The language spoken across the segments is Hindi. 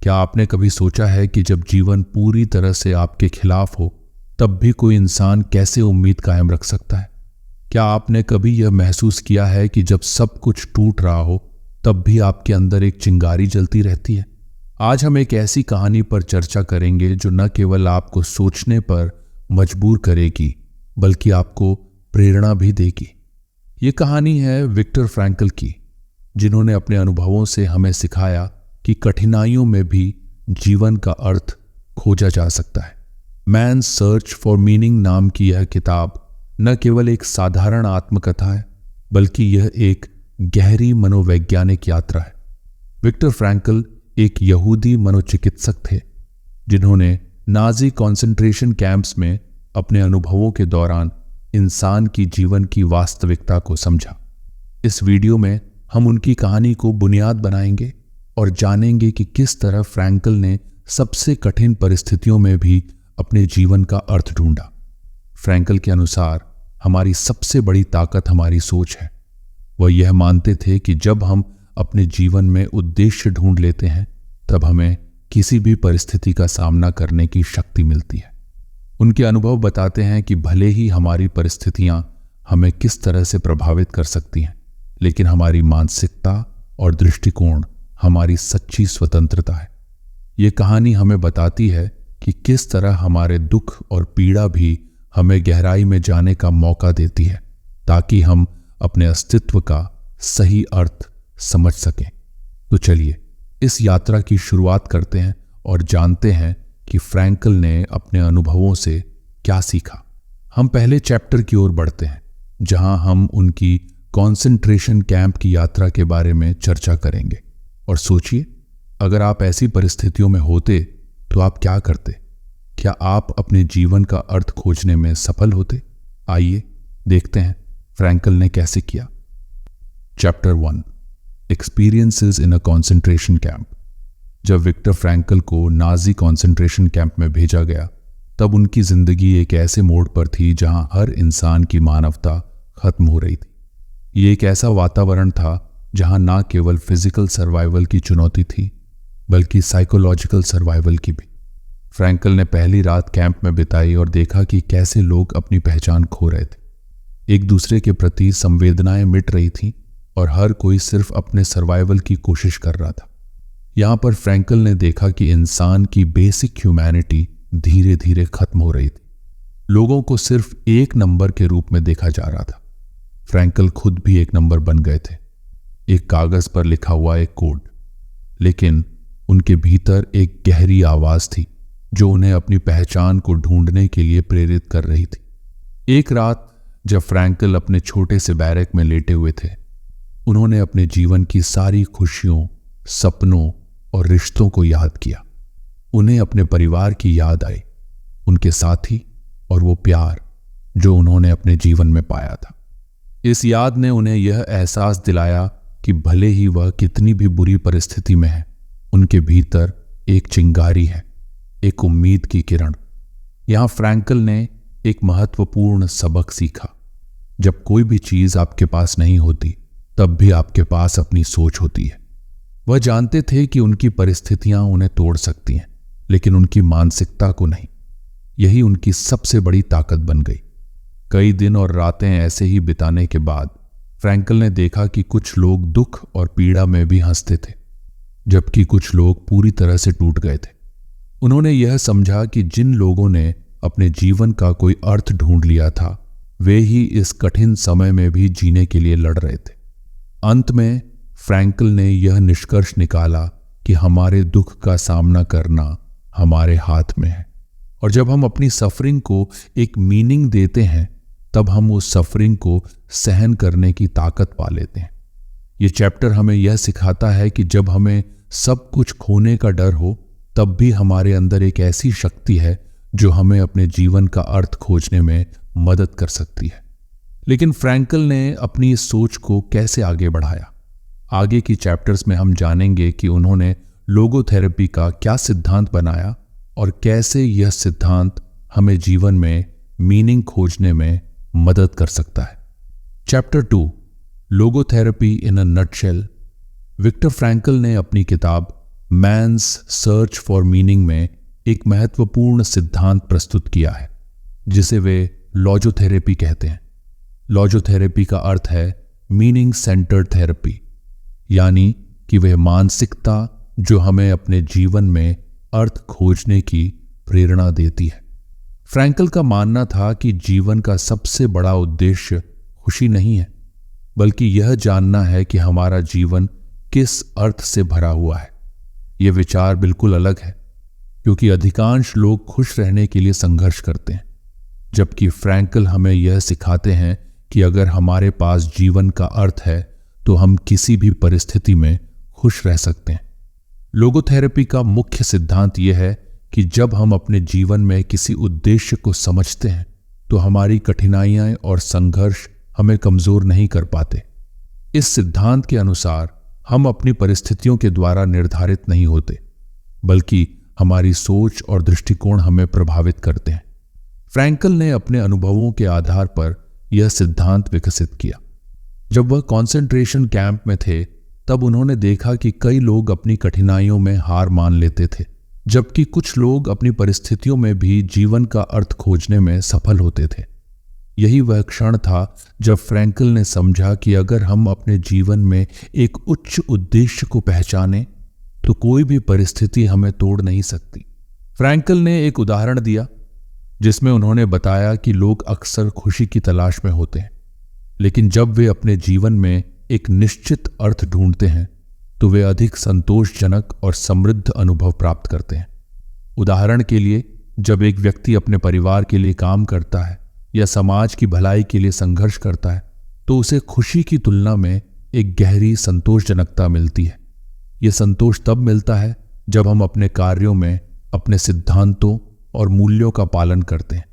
क्या आपने कभी सोचा है कि जब जीवन पूरी तरह से आपके खिलाफ हो तब भी कोई इंसान कैसे उम्मीद कायम रख सकता है? क्या आपने कभी यह महसूस किया है कि जब सब कुछ टूट रहा हो तब भी आपके अंदर एक चिंगारी जलती रहती है? आज हम एक ऐसी कहानी पर चर्चा करेंगे जो न केवल आपको सोचने पर मजबूर करेगी बल्कि आपको प्रेरणा भी देगी। ये कहानी है विक्टर फ्रैंकल की, जिन्होंने अपने अनुभवों से हमें सिखाया कि कठिनाइयों में भी जीवन का अर्थ खोजा जा सकता है। मैन सर्च फॉर मीनिंग नाम की यह किताब न केवल एक साधारण आत्मकथा है बल्कि यह एक गहरी मनोवैज्ञानिक यात्रा है। विक्टर फ्रैंकल एक यहूदी मनोचिकित्सक थे जिन्होंने नाजी कॉन्सेंट्रेशन कैंप्स में अपने अनुभवों के दौरान इंसान की जीवन की वास्तविकता को समझा। इस वीडियो में हम उनकी कहानी को बुनियाद बनाएंगे और जानेंगे कि किस तरह फ्रैंकल ने सबसे कठिन परिस्थितियों में भी अपने जीवन का अर्थ ढूंढा। फ्रैंकल के अनुसार हमारी सबसे बड़ी ताकत हमारी सोच है। वह यह मानते थे कि जब हम अपने जीवन में उद्देश्य ढूंढ लेते हैं तब हमें किसी भी परिस्थिति का सामना करने की शक्ति मिलती है। उनके अनुभव बताते हैं कि भले ही हमारी परिस्थितियां हमें किस तरह से प्रभावित कर सकती हैं, लेकिन हमारी मानसिकता और दृष्टिकोण हमारी सच्ची स्वतंत्रता है। ये कहानी हमें बताती है कि किस तरह हमारे दुख और पीड़ा भी हमें गहराई में जाने का मौका देती है ताकि हम अपने अस्तित्व का सही अर्थ समझ सकें। तो चलिए इस यात्रा की शुरुआत करते हैं और जानते हैं कि फ्रैंकल ने अपने अनुभवों से क्या सीखा। हम पहले चैप्टर की ओर बढ़ते हैं जहां हम उनकी कॉन्सेंट्रेशन कैंप की यात्रा के बारे में चर्चा करेंगे। और सोचिए, अगर आप ऐसी परिस्थितियों में होते तो आप क्या करते? क्या आप अपने जीवन का अर्थ खोजने में सफल होते? आइए देखते हैं फ्रैंकल ने कैसे किया। Chapter 1, experiences in a concentration camp. जब विक्टर फ्रैंकल को नाजी कॉन्सेंट्रेशन कैंप में भेजा गया तब उनकी जिंदगी एक ऐसे मोड़ पर थी जहां हर इंसान की मानवता खत्म हो रही थी। ये एक ऐसा वातावरण था जहां ना केवल फिजिकल सर्वाइवल की चुनौती थी बल्कि साइकोलॉजिकल सर्वाइवल की भी। फ्रैंकल ने पहली रात कैंप में बिताई और देखा कि कैसे लोग अपनी पहचान खो रहे थे। एक दूसरे के प्रति संवेदनाएं मिट रही थीं और हर कोई सिर्फ अपने सर्वाइवल की कोशिश कर रहा था। यहां पर फ्रैंकल ने देखा कि इंसान की बेसिक ह्यूमैनिटी धीरे धीरे खत्म हो रही थी। लोगों को सिर्फ एक नंबर के रूप में देखा जा रहा था। फ्रैंकल खुद भी एक नंबर बन गए थे, एक कागज पर लिखा हुआ एक कोड। लेकिन उनके भीतर एक गहरी आवाज थी जो उन्हें अपनी पहचान को ढूंढने के लिए प्रेरित कर रही थी। एक रात जब फ्रैंकल अपने छोटे से बैरक में लेटे हुए थे, उन्होंने अपने जीवन की सारी खुशियों, सपनों और रिश्तों को याद किया। उन्हें अपने परिवार की याद आई, उनके साथी और वो प्यार जो उन्होंने अपने जीवन में पाया था। इस याद ने उन्हें यह एहसास दिलाया कि भले ही वह कितनी भी बुरी परिस्थिति में है, उनके भीतर एक चिंगारी है, एक उम्मीद की किरण। यहां फ्रैंकल ने एक महत्वपूर्ण सबक सीखा। जब कोई भी चीज आपके पास नहीं होती तब भी आपके पास अपनी सोच होती है। वह जानते थे कि उनकी परिस्थितियां उन्हें तोड़ सकती हैं, लेकिन उनकी मानसिकता को नहीं। यही उनकी सबसे बड़ी ताकत बन गई। कई दिन और रातें ऐसे ही बिताने के बाद फ्रैंकल ने देखा कि कुछ लोग दुख और पीड़ा में भी हंसते थे, जबकि कुछ लोग पूरी तरह से टूट गए थे। उन्होंने यह समझा कि जिन लोगों ने अपने जीवन का कोई अर्थ ढूंढ लिया था, वे ही इस कठिन समय में भी जीने के लिए लड़ रहे थे। अंत में फ्रैंकल ने यह निष्कर्ष निकाला कि हमारे दुख का सामना करना हमारे हाथ में है, और जब हम अपनी सफरिंग को एक मीनिंग देते हैं तब हम उस सफरिंग को सहन करने की ताकत पा लेते हैं। ये चैप्टर हमें यह सिखाता है कि जब हमें सब कुछ खोने का डर हो तब भी हमारे अंदर एक ऐसी शक्ति है जो हमें अपने जीवन का अर्थ खोजने में मदद कर सकती है। लेकिन फ्रैंकल ने अपनी इस सोच को कैसे आगे बढ़ाया? आगे की चैप्टर्स में हम जानेंगे कि उन्होंने लोगोथेरेपी का क्या सिद्धांत बनाया और कैसे यह सिद्धांत हमें जीवन में मीनिंग खोजने में मदद कर सकता है। Chapter 2, logotherapy in a nutshell. Viktor Frankl ने अपनी किताब मैन्स सर्च फॉर मीनिंग में एक महत्वपूर्ण सिद्धांत प्रस्तुत किया है जिसे वे लॉजोथेरेपी कहते हैं। लॉजोथेरेपी का अर्थ है मीनिंग सेंटर्ड थेरेपी, यानी कि वह मानसिकता जो हमें अपने जीवन में अर्थ खोजने की प्रेरणा देती है। फ्रैंकल का मानना था कि जीवन का सबसे बड़ा उद्देश्य खुशी नहीं है, बल्कि यह जानना है कि हमारा जीवन किस अर्थ से भरा हुआ है। यह विचार बिल्कुल अलग है, क्योंकि अधिकांश लोग खुश रहने के लिए संघर्ष करते हैं, जबकि फ्रैंकल हमें यह सिखाते हैं कि अगर हमारे पास जीवन का अर्थ है तो हम किसी भी परिस्थिति में खुश रह सकते हैं। लोगोथेरेपी का मुख्य सिद्धांत यह है कि जब हम अपने जीवन में किसी उद्देश्य को समझते हैं तो हमारी कठिनाइयां और संघर्ष हमें कमजोर नहीं कर पाते। इस सिद्धांत के अनुसार हम अपनी परिस्थितियों के द्वारा निर्धारित नहीं होते, बल्कि हमारी सोच और दृष्टिकोण हमें प्रभावित करते हैं। फ्रैंकल ने अपने अनुभवों के आधार पर यह सिद्धांत विकसित किया। जब वह कॉन्सेंट्रेशन कैंप में थे तब उन्होंने देखा कि कई लोग अपनी कठिनाइयों में हार मान लेते थे, जबकि कुछ लोग अपनी परिस्थितियों में भी जीवन का अर्थ खोजने में सफल होते थे। यही वह क्षण था जब फ्रैंकल ने समझा कि अगर हम अपने जीवन में एक उच्च उद्देश्य को पहचानें तो कोई भी परिस्थिति हमें तोड़ नहीं सकती। फ्रैंकल ने एक उदाहरण दिया जिसमें उन्होंने बताया कि लोग अक्सर खुशी की तलाश में होते हैं, लेकिन जब वे अपने जीवन में एक निश्चित अर्थ ढूंढते हैं तो वे अधिक संतोषजनक और समृद्ध अनुभव प्राप्त करते हैं। उदाहरण के लिए, जब एक व्यक्ति अपने परिवार के लिए काम करता है या समाज की भलाई के लिए संघर्ष करता है तो उसे खुशी की तुलना में एक गहरी संतोषजनकता मिलती है। यह संतोष तब मिलता है जब हम अपने कार्यों में अपने सिद्धांतों और मूल्यों का पालन करते हैं।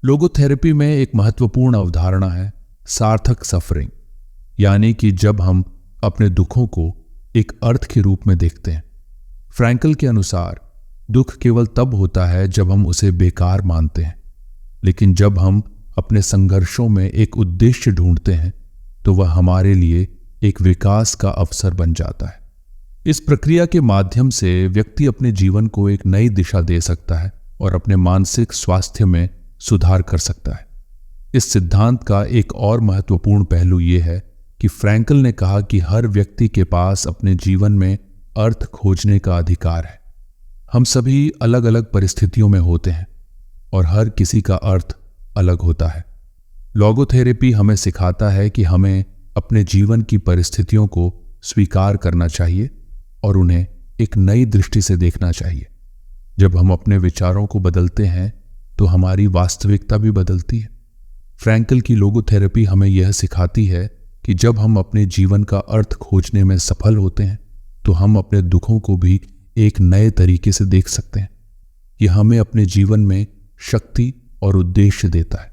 लोगोथेरेपी में एक महत्वपूर्ण अवधारणा है सार्थक सफरिंग, यानी कि जब हम अपने दुखों को एक अर्थ के रूप में देखते हैं। फ्रैंकल के अनुसार दुख केवल तब होता है जब हम उसे बेकार मानते हैं, लेकिन जब हम अपने संघर्षों में एक उद्देश्य ढूंढते हैं तो वह हमारे लिए एक विकास का अवसर बन जाता है। इस प्रक्रिया के माध्यम से व्यक्ति अपने जीवन को एक नई दिशा दे सकता है और अपने मानसिक स्वास्थ्य में सुधार कर सकता है। इस सिद्धांत का एक और महत्वपूर्ण पहलू यह है कि फ्रैंकल ने कहा कि हर व्यक्ति के पास अपने जीवन में अर्थ खोजने का अधिकार है। हम सभी अलग अलग परिस्थितियों में होते हैं और हर किसी का अर्थ अलग होता है। लोगोथेरेपी हमें सिखाता है कि हमें अपने जीवन की परिस्थितियों को स्वीकार करना चाहिए और उन्हें एक नई दृष्टि से देखना चाहिए। जब हम अपने विचारों को बदलते हैं तो हमारी वास्तविकता भी बदलती है। फ्रैंकल की लोगोथेरेपी हमें यह सिखाती है कि जब हम अपने जीवन का अर्थ खोजने में सफल होते हैं तो हम अपने दुखों को भी एक नए तरीके से देख सकते हैं। यह हमें अपने जीवन में शक्ति और उद्देश्य देता है,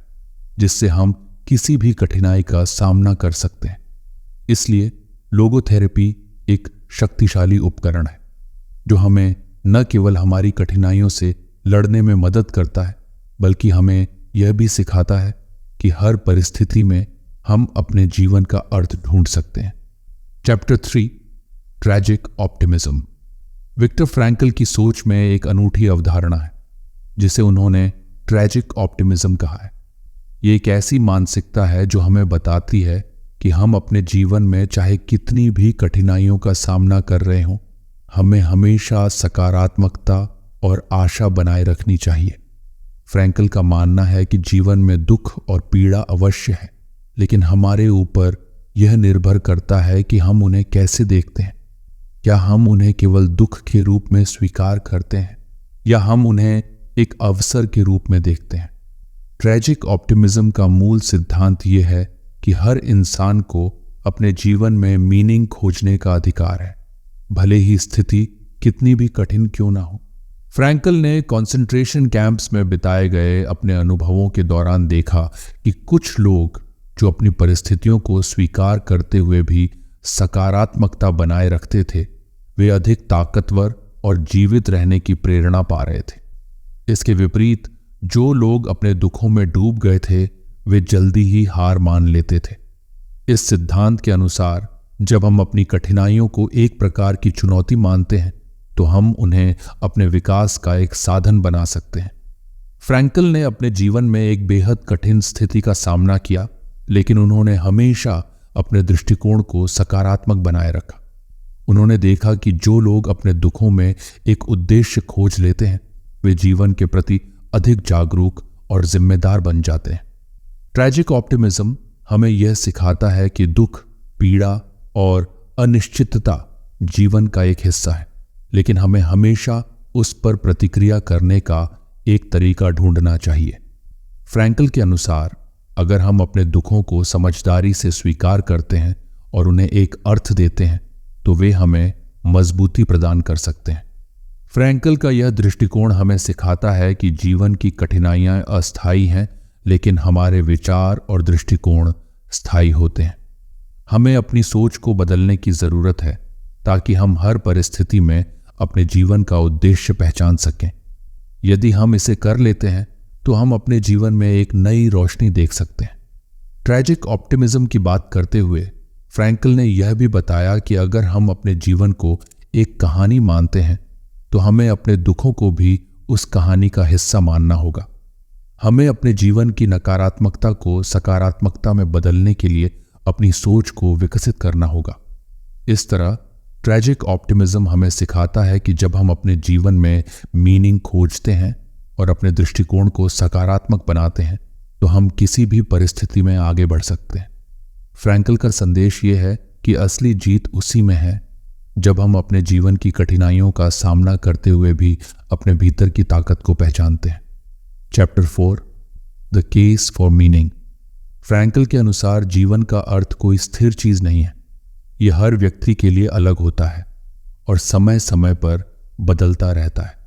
जिससे हम किसी भी कठिनाई का सामना कर सकते हैं। इसलिए लोगोथेरेपी एक शक्तिशाली उपकरण है जो हमें न केवल हमारी कठिनाइयों से लड़ने में मदद करता है, बल्कि हमें यह भी सिखाता है कि हर परिस्थिति में हम अपने जीवन का अर्थ ढूंढ सकते हैं। Chapter 3, tragic optimism. Victor Frankl की सोच में एक अनूठी अवधारणा है जिसे उन्होंने ट्रैजिक ऑप्टिमिज्म कहा है। ये एक ऐसी मानसिकता है जो हमें बताती है कि हम अपने जीवन में चाहे कितनी भी कठिनाइयों का सामना कर रहे हों, हमें हमेशा सकारात्मकता और आशा बनाए रखनी चाहिए। फ्रैंकल का मानना है कि जीवन में दुख और पीड़ा अवश्य है, लेकिन हमारे ऊपर यह निर्भर करता है कि हम उन्हें कैसे देखते हैं। क्या हम उन्हें केवल दुख के रूप में स्वीकार करते हैं या हम उन्हें एक अवसर के रूप में देखते हैं। ट्रैजिक ऑप्टिमिज्म का मूल सिद्धांत यह है कि हर इंसान को अपने जीवन में मीनिंग खोजने का अधिकार है, भले ही स्थिति कितनी भी कठिन क्यों ना हो। फ्रैंकल ने कॉन्सेंट्रेशन कैंप्स में बिताए गए अपने अनुभवों के दौरान देखा कि कुछ लोग जो अपनी परिस्थितियों को स्वीकार करते हुए भी सकारात्मकता बनाए रखते थे, वे अधिक ताकतवर और जीवित रहने की प्रेरणा पा रहे थे। इसके विपरीत जो लोग अपने दुखों में डूब गए थे, वे जल्दी ही हार मान लेते थे। इस सिद्धांत के अनुसार जब हम अपनी कठिनाइयों को एक प्रकार की चुनौती मानते हैं तो हम उन्हें अपने विकास का एक साधन बना सकते हैं। फ्रैंकल ने अपने जीवन में एक बेहद कठिन स्थिति का सामना किया, लेकिन उन्होंने हमेशा अपने दृष्टिकोण को सकारात्मक बनाए रखा। उन्होंने देखा कि जो लोग अपने दुखों में एक उद्देश्य खोज लेते हैं वे जीवन के प्रति अधिक जागरूक और जिम्मेदार बन जाते हैं। ट्रैजिक ऑप्टिमिज्म हमें यह सिखाता है कि दुख, पीड़ा और अनिश्चितता जीवन का एक हिस्सा है, लेकिन हमें हमेशा उस पर प्रतिक्रिया करने का एक तरीका ढूंढना चाहिए। फ्रैंकल के अनुसार अगर हम अपने दुखों को समझदारी से स्वीकार करते हैं और उन्हें एक अर्थ देते हैं तो वे हमें मजबूती प्रदान कर सकते हैं। फ्रैंकल का यह दृष्टिकोण हमें सिखाता है कि जीवन की कठिनाइयां अस्थायी हैं, लेकिन हमारे विचार और दृष्टिकोण स्थायी होते हैं। हमें अपनी सोच को बदलने की जरूरत है ताकि हम हर परिस्थिति में अपने जीवन का उद्देश्य पहचान सकें। यदि हम इसे कर लेते हैं तो हम अपने जीवन में एक नई रोशनी देख सकते हैं। ट्रैजिक ऑप्टिमिज्म की बात करते हुए फ्रैंकल ने यह भी बताया कि अगर हम अपने जीवन को एक कहानी मानते हैं तो हमें अपने दुखों को भी उस कहानी का हिस्सा मानना होगा। हमें अपने जीवन की नकारात्मकता को सकारात्मकता में बदलने के लिए अपनी सोच को विकसित करना होगा। इस तरह ट्रैजिक ऑप्टिमिज्म हमें सिखाता है कि जब हम अपने जीवन में मीनिंग खोजते हैं और अपने दृष्टिकोण को सकारात्मक बनाते हैं तो हम किसी भी परिस्थिति में आगे बढ़ सकते हैं। फ्रैंकल का संदेश ये है कि असली जीत उसी में है जब हम अपने जीवन की कठिनाइयों का सामना करते हुए भी अपने भीतर की ताकत को पहचानते हैं। Chapter 4 the case for meaning. Frankl के अनुसार जीवन का अर्थ कोई स्थिर चीज नहीं है। यह हर व्यक्ति के लिए अलग होता है और समय समय पर बदलता रहता है।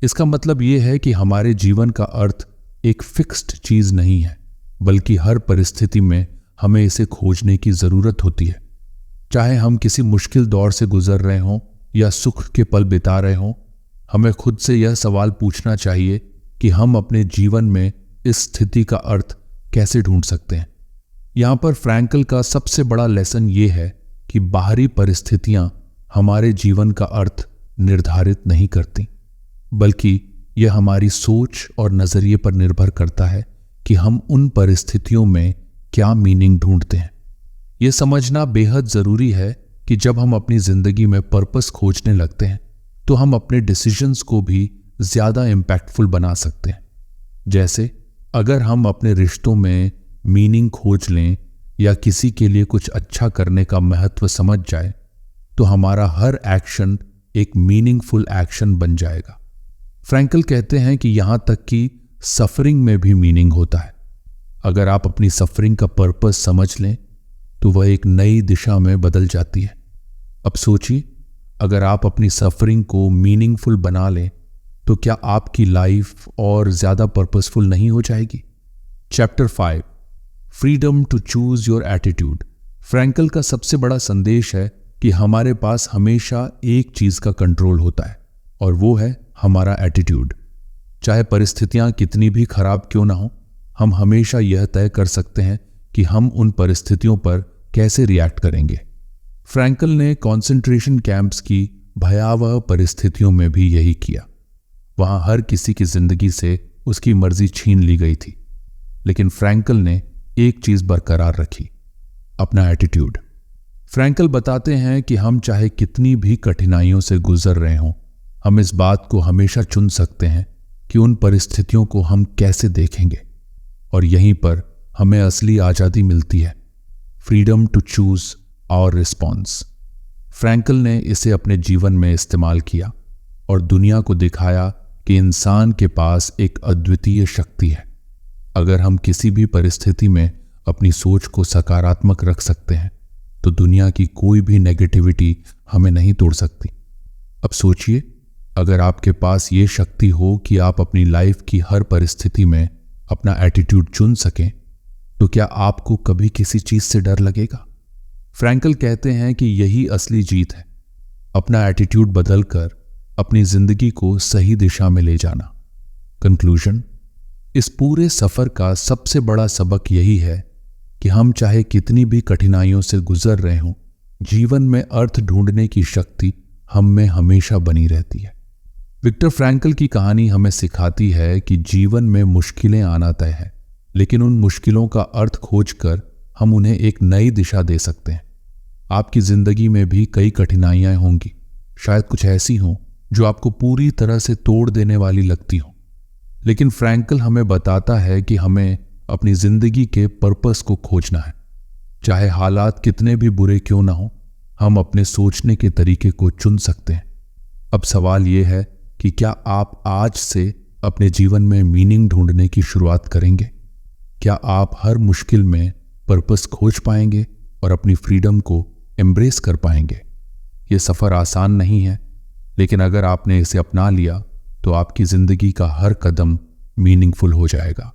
इसका मतलब यह है कि हमारे जीवन का अर्थ एक फिक्स्ड चीज नहीं है, बल्कि हर परिस्थिति में हमें इसे खोजने की जरूरत होती है। चाहे हम किसी मुश्किल दौर से गुजर रहे हों या सुख के पल बिता रहे हों, हमें खुद से यह सवाल पूछना चाहिए कि हम अपने जीवन में इस स्थिति का अर्थ कैसे ढूंढ सकते हैं। यहां पर फ्रैंकल का सबसे बड़ा लेसन यह है कि बाहरी परिस्थितियां हमारे जीवन का अर्थ निर्धारित नहीं करती, बल्कि यह हमारी सोच और नजरिए पर निर्भर करता है कि हम उन परिस्थितियों में क्या मीनिंग ढूंढते हैं। यह समझना बेहद जरूरी है कि जब हम अपनी जिंदगी में पर्पस खोजने लगते हैं तो हम अपने डिसीजंस को भी ज्यादा इम्पैक्टफुल बना सकते हैं। जैसे अगर हम अपने रिश्तों में मीनिंग खोज लें या किसी के लिए कुछ अच्छा करने का महत्व समझ जाए तो हमारा हर एक्शन एक मीनिंगफुल एक्शन बन जाएगा। फ्रैंकल कहते हैं कि यहां तक कि सफरिंग में भी मीनिंग होता है। अगर आप अपनी सफरिंग का पर्पस समझ लें तो वह एक नई दिशा में बदल जाती है। अब सोचिए, अगर आप अपनी सफरिंग को मीनिंगफुल बना लें तो क्या आपकी लाइफ और ज्यादा पर्पसफुल नहीं हो जाएगी। Chapter 5 freedom to choose your attitude. Frankl का सबसे बड़ा संदेश है कि हमारे पास हमेशा एक चीज का कंट्रोल होता है और वो है हमारा एटीट्यूड। चाहे परिस्थितियां कितनी भी खराब क्यों ना हो, हम हमेशा यह तय कर सकते हैं कि हम उन परिस्थितियों पर कैसे रिएक्ट करेंगे। फ्रैंकल ने कॉन्सेंट्रेशन कैंप्स की भयावह परिस्थितियों में भी यही किया। वहां हर किसी की जिंदगी से उसकी मर्जी छीन ली गई थी, लेकिन फ्रैंकल ने एक चीज बरकरार रखी, अपना एटीट्यूड। फ्रैंकल बताते हैं कि हम चाहे कितनी भी कठिनाइयों से गुजर रहे हों, हम इस बात को हमेशा चुन सकते हैं कि उन परिस्थितियों को हम कैसे देखेंगे, और यहीं पर हमें असली आजादी मिलती है, freedom to choose our response. Frankl ने इसे अपने जीवन में इस्तेमाल किया और दुनिया को दिखाया कि इंसान के पास एक अद्वितीय शक्ति है। अगर हम किसी भी परिस्थिति में अपनी सोच को सकारात्मक रख सकते हैं तो दुनिया की कोई भी नेगेटिविटी हमें नहीं तोड़ सकती। अब सोचिए, अगर आपके पास ये शक्ति हो कि आप अपनी लाइफ की हर परिस्थिति में अपना एटीट्यूड चुन सकें, तो क्या आपको कभी किसी चीज से डर लगेगा? फ्रैंकल कहते हैं कि यही असली जीत है, अपना एटीट्यूड बदलकर अपनी जिंदगी को सही दिशा में ले जाना। कंक्लूजन, इस पूरे सफर का सबसे बड़ा सबक यही है कि हम चाहे कितनी भी कठिनाइयों से गुजर रहे हों, जीवन में अर्थ ढूंढने की शक्ति हम में हमेशा बनी रहती है। विक्टर फ्रैंकल की कहानी हमें सिखाती है कि जीवन में मुश्किलें आना तय है, लेकिन उन मुश्किलों का अर्थ खोजकर हम उन्हें एक नई दिशा दे सकते हैं। आपकी जिंदगी में भी कई कठिनाइयां होंगी, शायद कुछ ऐसी हों जो आपको पूरी तरह से तोड़ देने वाली लगती हों, लेकिन फ्रैंकल हमें बताता है कि हमें अपनी जिंदगी के पर्पस को खोजना है। चाहे हालात कितने भी बुरे क्यों ना हो, हम अपने सोचने के तरीके को चुन सकते हैं। अब सवाल यह है कि क्या आप आज से अपने जीवन में मीनिंग ढूंढने की शुरुआत करेंगे? क्या आप हर मुश्किल में पर्पस खोज पाएंगे और अपनी फ्रीडम को एम्ब्रेस कर पाएंगे? ये सफ़र आसान नहीं है, लेकिन अगर आपने इसे अपना लिया तो आपकी ज़िंदगी का हर कदम मीनिंगफुल हो जाएगा।